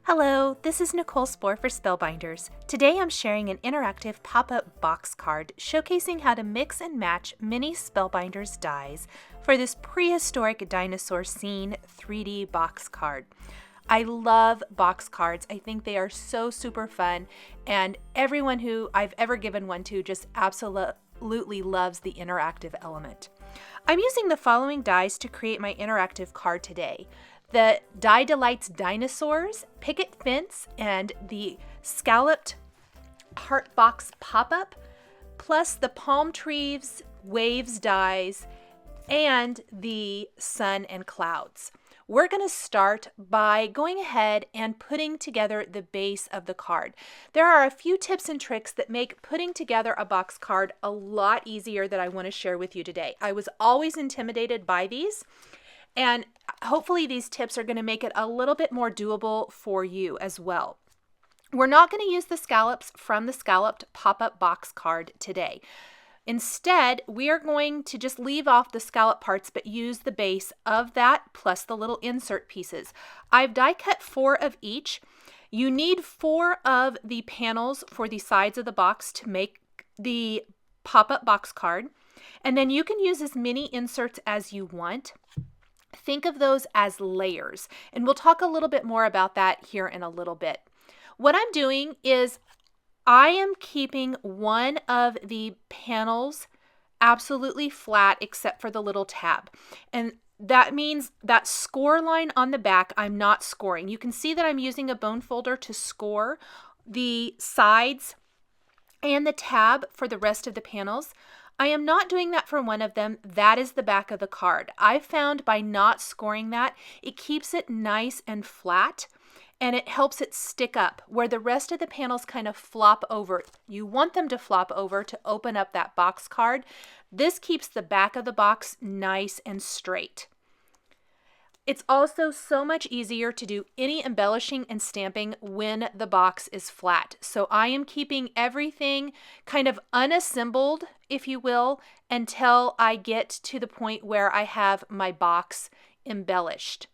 Hello, this is Nicole Spohr for Spellbinders. Today I'm sharing an interactive pop-up box card showcasing how to mix and match mini Spellbinders dies for this prehistoric dinosaur scene 3D box card. I love box cards. I think they are so super fun, and everyone who I've ever given one to just absolutely loves the interactive element. I'm using the following dies to create my interactive card today. The Die Delights Dinosaurs, Picket Fence, and the Scalloped Heart Box Pop-Up, plus the Palm Trees Waves dies, and the Sun and Clouds. We're going to start by going ahead and putting together the base of the card. There are a few tips and tricks that make putting together a box card a lot easier that I want to share with you today. I was always intimidated by these, and hopefully these tips are going to make it a little bit more doable for you as well. We're not going to use the scallops from the Scalloped pop-up box card today. Instead, we are going to just leave off the scallop parts but use the base of that plus the little insert pieces. I've die cut 4 of each. You need 4 of the panels for the sides of the box to make the pop-up box card, and then you can use as many inserts as you want. Think of those as layers, and we'll talk a little bit more about that here in a little bit. What I'm doing is I am keeping one of the panels absolutely flat except for the little tab, and that means that score line on the back I'm not scoring. You can see that I'm using a bone folder to score the sides and the tab for the rest of the panels. I am not doing that for one of them. That is the back of the card. I found by not scoring that, it keeps it nice and flat, and it helps it stick up where the rest of the panels kind of flop over. You want them to flop over to open up that box card. This keeps the back of the box nice and straight. It's also so much easier to do any embellishing and stamping when the box is flat. So I am keeping everything kind of unassembled, if you will, until I get to the point where I have my box embellished.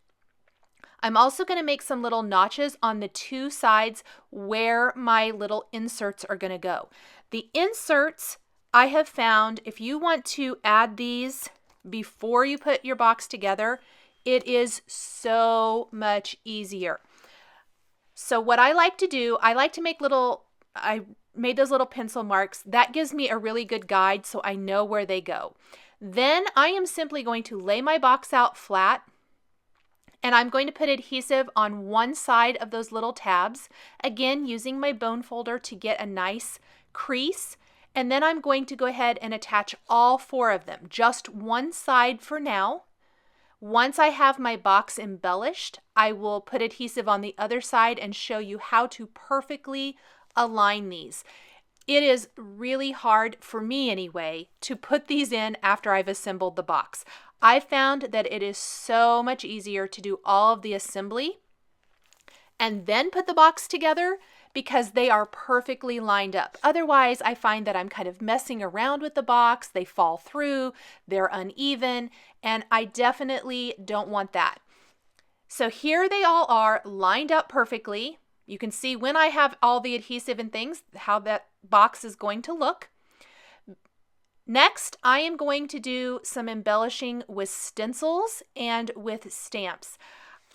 I'm also going to make some little notches on the 2 sides where my little inserts are going to go. The inserts I have found, if you want to add these before you put your box together, it is so much easier. So what I like to do, I like to make I made those little pencil marks. That gives me a really good guide so I know where they go. Then I am simply going to lay my box out flat, and I'm going to put adhesive on one side of those little tabs, again using my bone folder to get a nice crease. And then I'm going to go ahead and attach all 4 of them, just one side for now. Once I have my box embellished, I will put adhesive on the other side and show you how to perfectly align these. It is really hard, for me anyway, to put these in after I've assembled the box. I found that it is so much easier to do all of the assembly and then put the box together because they are perfectly lined up. Otherwise, I find that I'm kind of messing around with the box. They fall through, they're uneven, and I definitely don't want that. So here they all are lined up perfectly. You can see when I have all the adhesive and things, how that box is going to look. Next, I am going to do some embellishing with stencils and with stamps.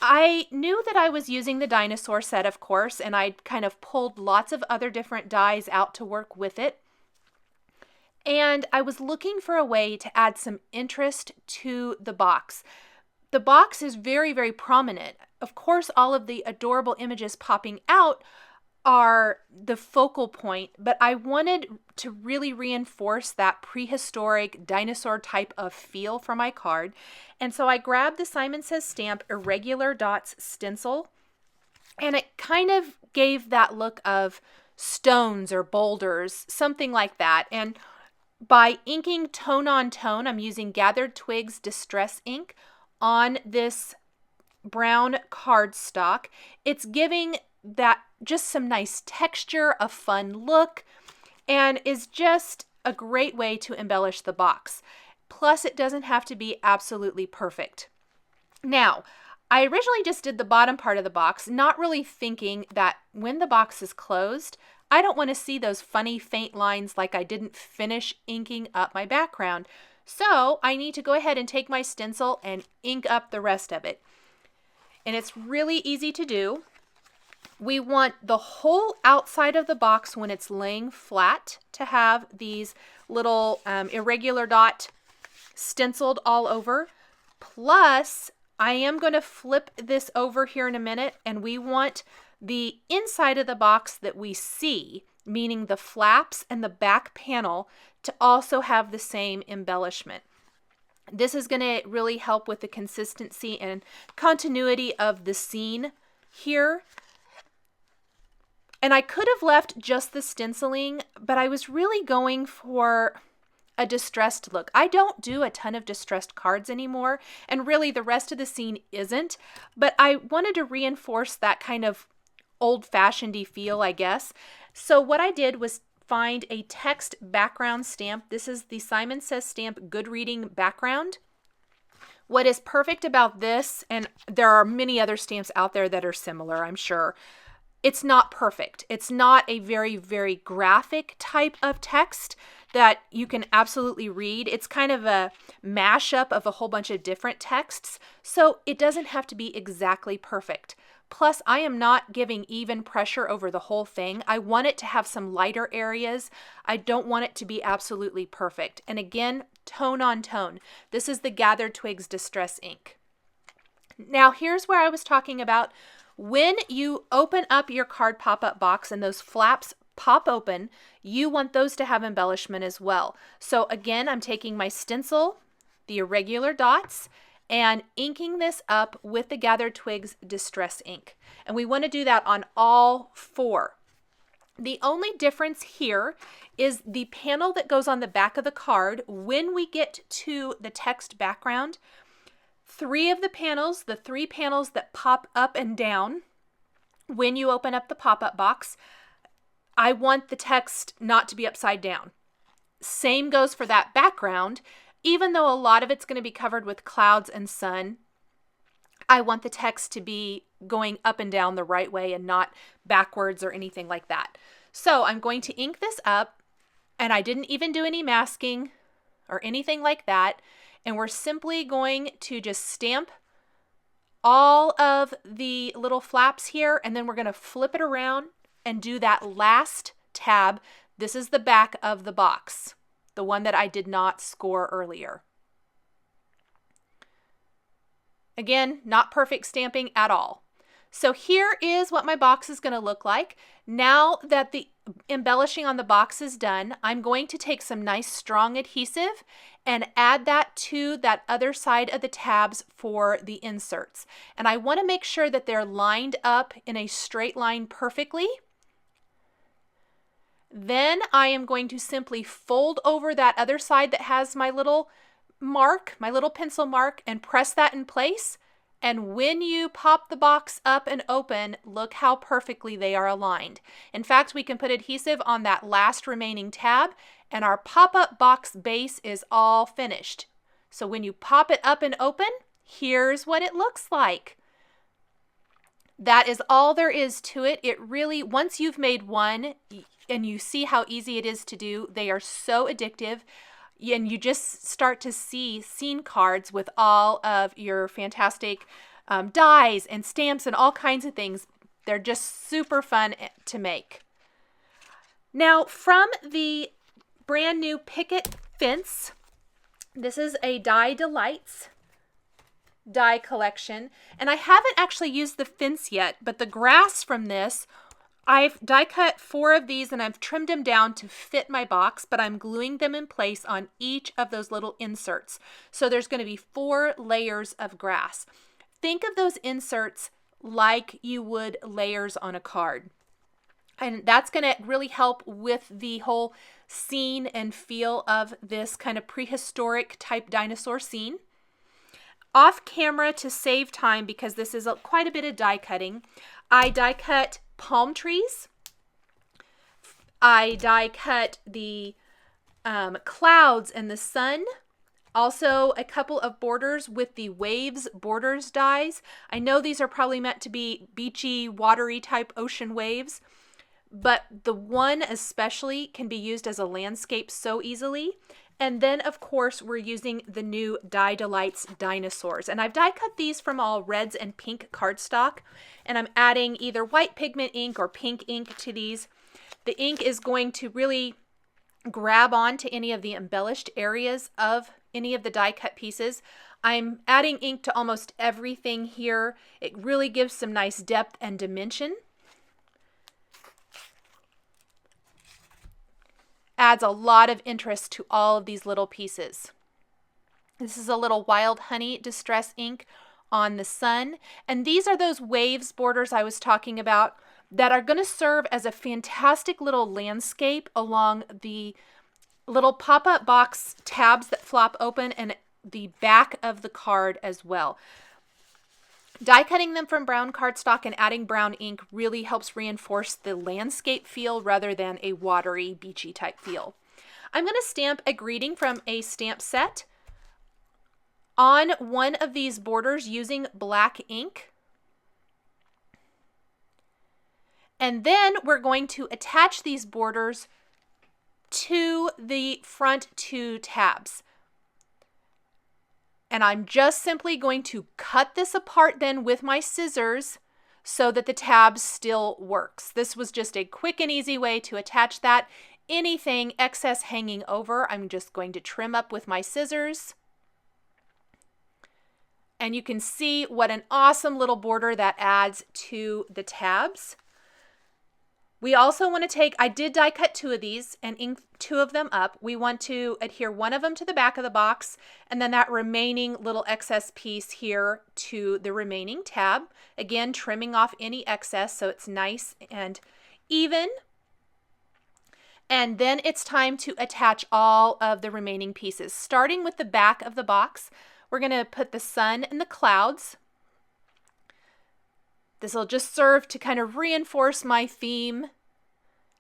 I knew that I was using the Dinosaur set, of course, and I kind of pulled lots of other different dies out to work with it. And I was looking for a way to add some interest to the box. The box is very, very prominent. Of course, all of the adorable images popping out are the focal point, but I wanted to really reinforce that prehistoric dinosaur type of feel for my card. And so I grabbed the Simon Says Stamp Irregular Dots stencil, and it kind of gave that look of stones or boulders, something like that. And by inking tone on tone, I'm using Gathered Twigs Distress ink on this brown cardstock. It's giving that just some nice texture, a fun look, and is just a great way to embellish the box. Plus, it doesn't have to be absolutely perfect. Now, I originally just did the bottom part of the box, not really thinking that when the box is closed, I don't want to see those funny faint lines like I didn't finish inking up my background. So I need to go ahead and take my stencil and ink up the rest of it. And it's really easy to do. We want the whole outside of the box when it's laying flat to have these little irregular dot stenciled all over. Plus, I am going to flip this over here in a minute, and we want the inside of the box that we see, meaning the flaps and the back panel, to also have the same embellishment. This is going to really help with the consistency and continuity of the scene here. And I could have left just the stenciling, but I was really going for a distressed look. I don't do a ton of distressed cards anymore, and really the rest of the scene isn't, but I wanted to reinforce that kind of old-fashioned-y feel, I guess. So what I did was find a text background stamp. This is the Simon Says Stamp Good Reading background. What is perfect about this, and there are many other stamps out there that are similar, I'm sure, it's not perfect. It's not a very, very graphic type of text that you can absolutely read. It's kind of a mashup of a whole bunch of different texts, so it doesn't have to be exactly perfect. Plus, I am not giving even pressure over the whole thing. I want it to have some lighter areas. I don't want it to be absolutely perfect. And again, tone on tone. This is the Gathered Twigs Distress ink. Now, here's where I was talking about when you open up your card pop-up box and those flaps pop open, you want those to have embellishment as well. So again, I'm taking my stencil, the irregular dots, and inking this up with the Gathered Twigs Distress ink. And we want to do that on all four. The only difference here is the panel that goes on the back of the card. When we get to the text background, three of the panels, the three panels that pop up and down when you open up the pop-up box, I want the text not to be upside down. Same goes for that background. Even though a lot of it's going to be covered with clouds and sun, I want the text to be going up and down the right way and not backwards or anything like that. So I'm going to ink this up, and I didn't even do any masking or anything like that. And we're simply going to just stamp all of the little flaps here, and then we're going to flip it around and do that last tab. This is the back of the box, the one that I did not score earlier. Again, not perfect stamping at all. So here is what my box is going to look like. Now that the embellishing on the box is done, I'm going to take some nice strong adhesive and add that to that other side of the tabs for the inserts. And I want to make sure that they're lined up in a straight line perfectly. Then I am going to simply fold over that other side that has my little mark, my little pencil mark, and press that in place. And when you pop the box up and open, look how perfectly they are aligned. In fact, we can put adhesive on that last remaining tab, and our pop-up box base is all finished. So when you pop it up and open, here's what it looks like. That is all there is to it. It really, once you've made one and you see how easy it is to do, they are so addictive. And you just start to see scene cards with all of your fantastic dies and stamps and all kinds of things. They're just super fun to make. Now, from the brand new Picket Fence, this is a Die Delights die collection. And I haven't actually used the fence yet, but the grass from this, I've die cut 4 of these and I've trimmed them down to fit my box, but I'm gluing them in place on each of those little inserts. So there's going to be 4 layers of grass. Think of those inserts like you would layers on a card. And that's going to really help with the whole scene and feel of this kind of prehistoric type dinosaur scene. Off camera, to save time, because this is quite a bit of die cutting, I die cut palm trees. I die cut the clouds and the sun. Also, a couple of borders with the Waves Borders dies. I know these are probably meant to be beachy, watery type ocean waves, but the one especially can be used as a landscape so easily. And then, of course, we're using the new Die Delights Dinosaurs. And I've die cut these from all reds and pink cardstock. And I'm adding either white pigment ink or pink ink to these. The ink is going to really grab on to any of the embellished areas of any of the die cut pieces. I'm adding ink to almost everything here. It really gives some nice depth and dimension. Adds a lot of interest to all of these little pieces. This is a little Wild Honey Distress ink on the sun. And these are those waves borders I was talking about that are going to serve as a fantastic little landscape along the little pop-up box tabs that flop open and the back of the card as well. Die cutting them from brown cardstock and adding brown ink really helps reinforce the landscape feel rather than a watery, beachy type feel. I'm going to stamp a greeting from a stamp set on one of these borders using black ink. And then we're going to attach these borders to the front two tabs. And I'm just simply going to cut this apart then with my scissors so that the tab still works. This was just a quick and easy way to attach that. Anything excess hanging over, I'm just going to trim up with my scissors. And you can see what an awesome little border that adds to the tabs. We also want to take, I did die cut two of these and ink two of them up. We want to adhere one of them to the back of the box and then that remaining little excess piece here to the remaining tab. Again, trimming off any excess so it's nice and even. And then it's time to attach all of the remaining pieces. Starting with the back of the box, we're going to put the sun and the clouds. This will just serve to kind of reinforce my theme.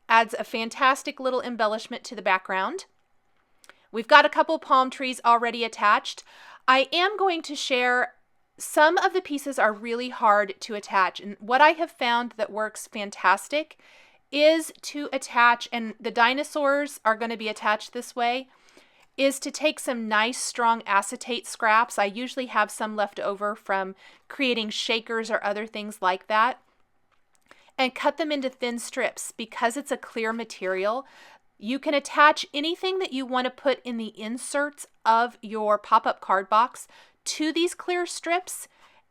Adds a fantastic little embellishment to the background. We've got a couple palm trees already attached. I am going to share some of the pieces are really hard to attach. And what I have found that works fantastic is to attach, and the dinosaurs are going to be attached this way, is to take some nice strong acetate scraps. I usually have some left over from creating shakers or other things like that, and cut them into thin strips. Because it's a clear material, you can attach anything that you want to put in the inserts of your pop-up card box to these clear strips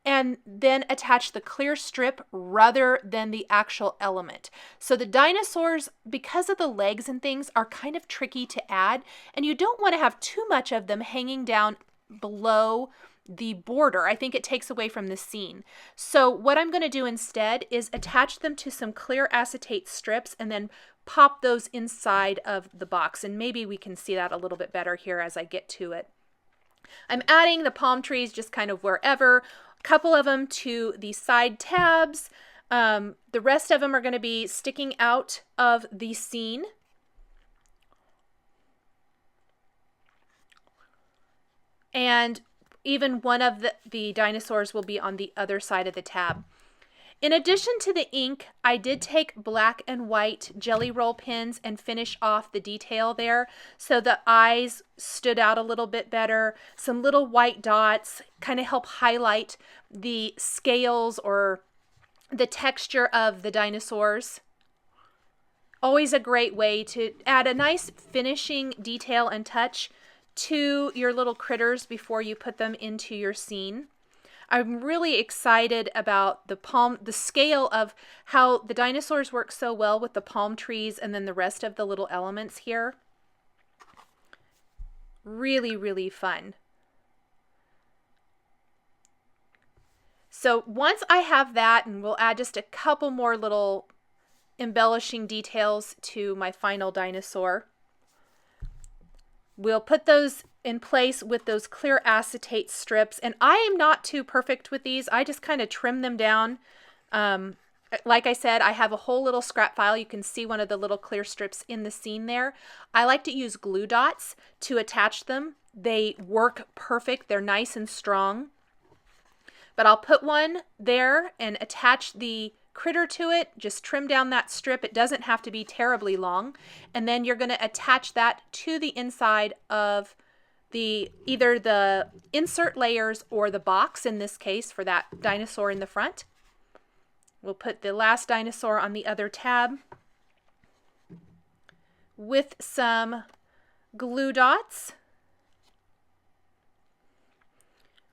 and then attach the clear strip rather than the actual element. So the dinosaurs, because of the legs and things, are kind of tricky to add, and you don't want to have too much of them hanging down below the border. I think it takes away from the scene. So what I'm going to do instead is attach them to some clear acetate strips and then pop those inside of the box. And maybe we can see that a little bit better here as I get to it. I'm adding the palm trees just kind of wherever. A couple of them to the side tabs. The rest of them are going to be sticking out of the scene. And even one of the dinosaurs will be on the other side of the tab. In addition to the ink, I did take black and white jelly roll pens and finish off the detail there so the eyes stood out a little bit better. Some little white dots kind of help highlight the scales or the texture of the dinosaurs. Always a great way to add a nice finishing detail and touch to your little critters before you put them into your scene. I'm really excited about the scale of how the dinosaurs work so well with the palm trees and then the rest of the little elements here. Really, really fun. So once I have that, and we'll add just a couple more little embellishing details to my final dinosaur. We'll put those in place with those clear acetate strips, and I am not too perfect with these. I just kind of trim them down. Like I said, I have a whole little scrap file. You can see one of the little clear strips in the scene there. I like to use glue dots to attach them they work perfect. They're nice and strong. But I'll put one there and attach the critter to it. Just trim down that strip. It doesn't have to be terribly long. And then you're going to attach that to the inside of either the insert layers or the box, in this case for that dinosaur in the front. We'll put the last dinosaur on the other tab with some glue dots.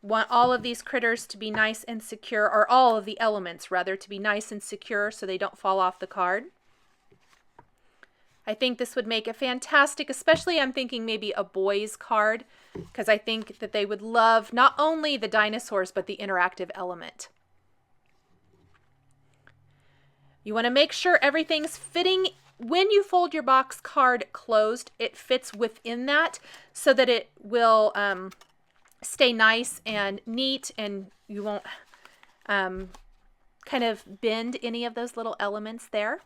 Want all of these critters to be nice and secure, or all of the elements rather, to be nice and secure so they don't fall off the card. I think this would make a fantastic, especially I'm thinking maybe a boys card, because I think that they would love not only the dinosaurs but the interactive element. You want to make sure everything's fitting. When you fold your box card closed, it fits within that so that it will stay nice and neat, and you won't kind of bend any of those little elements there.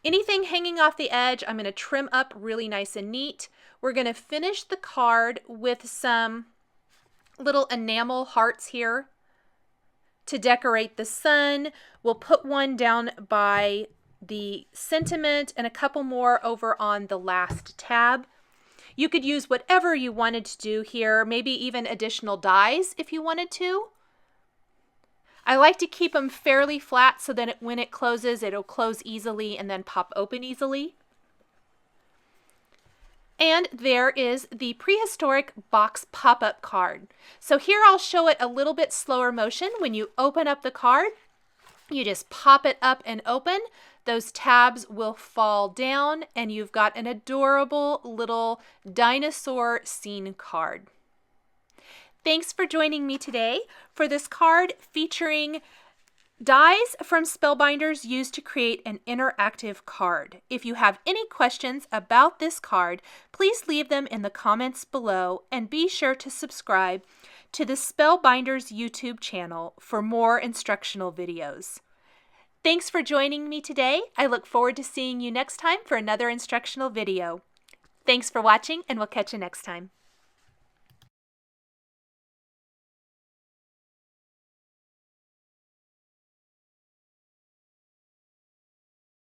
Anything hanging off the edge, I'm going to trim up really nice and neat. We're going to finish the card with some little enamel hearts here to decorate the sun. We'll put one down by the sentiment and a couple more over on the last tab. You could use whatever you wanted to do here, maybe even additional dies if you wanted to. I like to keep them fairly flat so that when it closes, it'll close easily and then pop open easily. And there is the prehistoric box pop-up card. So here I'll show it a little bit slower motion. When you open up the card, you just pop it up and open. Those tabs will fall down and you've got an adorable little dinosaur scene card. Thanks for joining me today for this card featuring dies from Spellbinders used to create an interactive card. If you have any questions about this card, please leave them in the comments below and be sure to subscribe to the Spellbinders YouTube channel for more instructional videos. Thanks for joining me today. I look forward to seeing you next time for another instructional video. Thanks for watching, and we'll catch you next time.